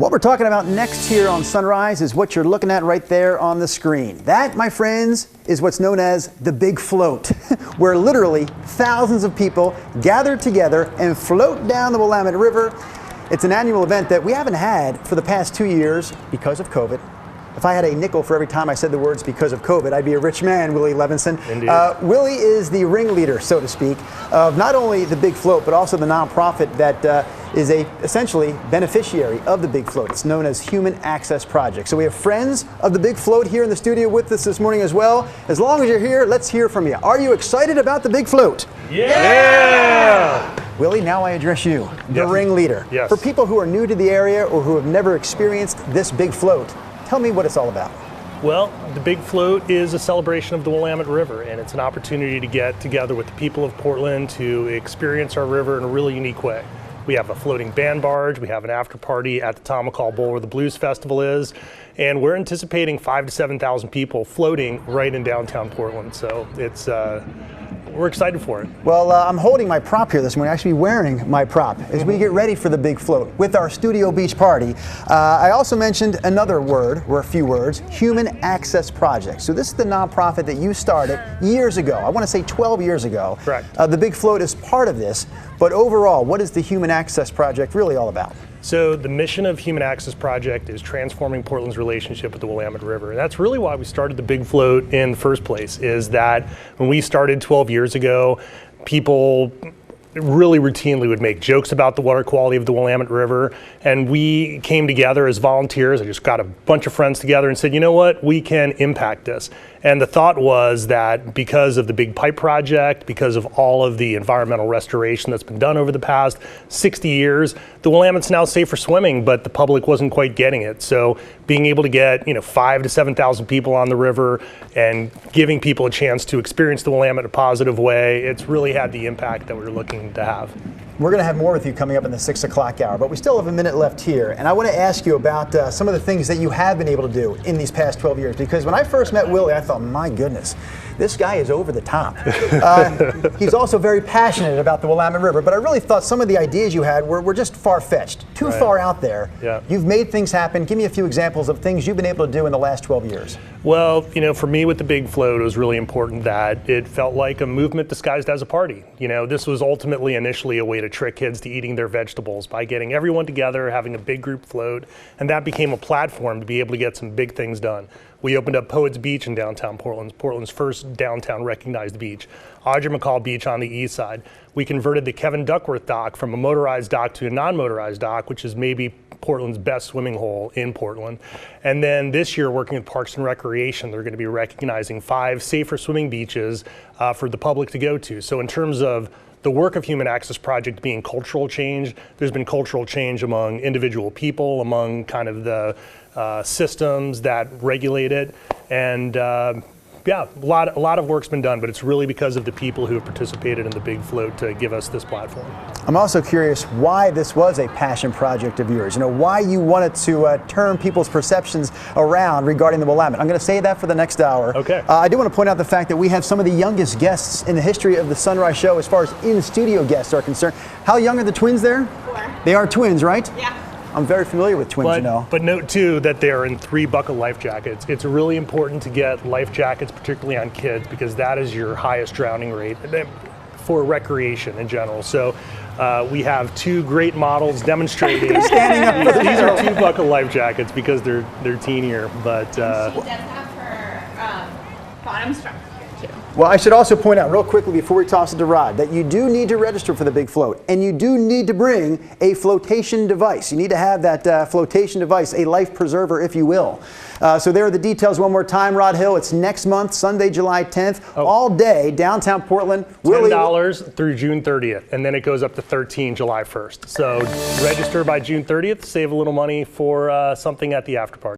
What we're talking about next here on Sunrise is what you're looking at right there on the screen. That, my friends, is what's known as the Big Float, where literally thousands of people gather together and float down the Willamette River. It's an annual event that we haven't had for the past 2 years because of COVID. If I had a nickel for every time I said the words because of COVID, I'd be a rich man, Willie Levinson. Indeed. Willie is the ringleader, so to speak, of not only the Big Float, but also the nonprofit that is essentially beneficiary of the Big Float. It's known as Human Access Project. So we have friends of the Big Float here in the studio with us this morning as well. As long as you're here, let's hear from you. Are you excited about the Big Float? Yeah! Willie, now I address you, the ringleader. Yes. For people who are new to the area or who have never experienced this Big Float, tell me what it's all about. Well, the Big Float is a celebration of the Willamette River, and it's an opportunity to get together with the people of Portland to experience our river in a really unique way. We have a floating band barge, we have an after party at the Tom McCall Bowl where the Blues Festival is, and we're anticipating 5,000 to 7,000 people floating right in downtown Portland. So it's we're excited for it. Well, I'm holding my prop here this morning, actually wearing my prop as we get ready for the Big Float with our Studio Beach party. I also mentioned another word, or a few words, Human Access Project. So this is the nonprofit that you started years ago. I want to say 12 years ago. Correct. The Big Float is part of this, but overall, what is the Human Access Project really all about? So the mission of Human Access Project is transforming Portland's relationship with the Willamette River. And that's really why we started the Big Float in the first place, is that when we started 12 years ago, people really routinely would make jokes about the water quality of the Willamette River. And we came together as volunteers. I just got a bunch of friends together and said, you know what, we can impact this. And the thought was that because of the Big Pipe Project, because of all of the environmental restoration that's been done over the past 60 years, the Willamette's now safe for swimming, but the public wasn't quite getting it. So being able to get 5,000 to 7,000 people on the river and giving people a chance to experience the Willamette in a positive way, it's really had the impact that we were looking to have. We're going to have more with you coming up in the 6 o'clock hour, but we still have a minute left here. And I want to ask you about some of the things that you have been able to do in these past 12 years. Because when I first met Willie, I thought, my goodness, this guy is over the top. He's also very passionate about the Willamette River, but I really thought some of the ideas you had were just far-fetched, too far out there. Yeah. You've made things happen. Give me a few examples of things you've been able to do in the last 12 years. Well, for me with the Big Float, it was really important that it felt like a movement disguised as a party. This was ultimately initially a way to trick kids to eating their vegetables by getting everyone together, having a big group float, and that became a platform to be able to get some big things done. We opened up Poets Beach in downtown Portland, Portland's first downtown recognized beach. Audrey McCall Beach on the east side. We converted the Kevin Duckworth dock from a motorized dock to a non-motorized dock, which is maybe Portland's best swimming hole in Portland. And then this year, working with Parks and Recreation, they're going to be recognizing 5 safer swimming beaches for the public to go to. So in terms of the work of Human Access Project being cultural change, there's been cultural change among individual people, among kind of the systems that regulate it. And yeah, a lot of work's been done, but it's really because of the people who have participated in the Big Float to give us this platform. I'm also curious why this was a passion project of yours. Why you wanted to turn people's perceptions around regarding the Willamette. I'm going to say that for the next hour. Okay. I do want to point out the fact that we have some of the youngest guests in the history of the Sunrise Show as far as in-studio guests are concerned. How young are the twins there? 4. They are twins, right? Yeah. I'm very familiar with twins, But note too that they are in 3 bucket life jackets. It's really important to get life jackets, particularly on kids, because that is your highest drowning rate for recreation in general. So we have 2 great models demonstrating. Standing up. These are 2 bucket life jackets because they're teenier, but. She does have her bottom structure here too. Well, I should also point out real quickly before we toss it to Rod that you do need to register for the Big Float, and you do need to bring a flotation device. You need to have that flotation device, a life preserver, if you will. So there are the details one more time, Rod Hill. It's next month, Sunday, July 10th, all day, downtown Portland. $10 through June 30th, and then it goes up to $13 July 1st. So register by June 30th, save a little money for something at the after party.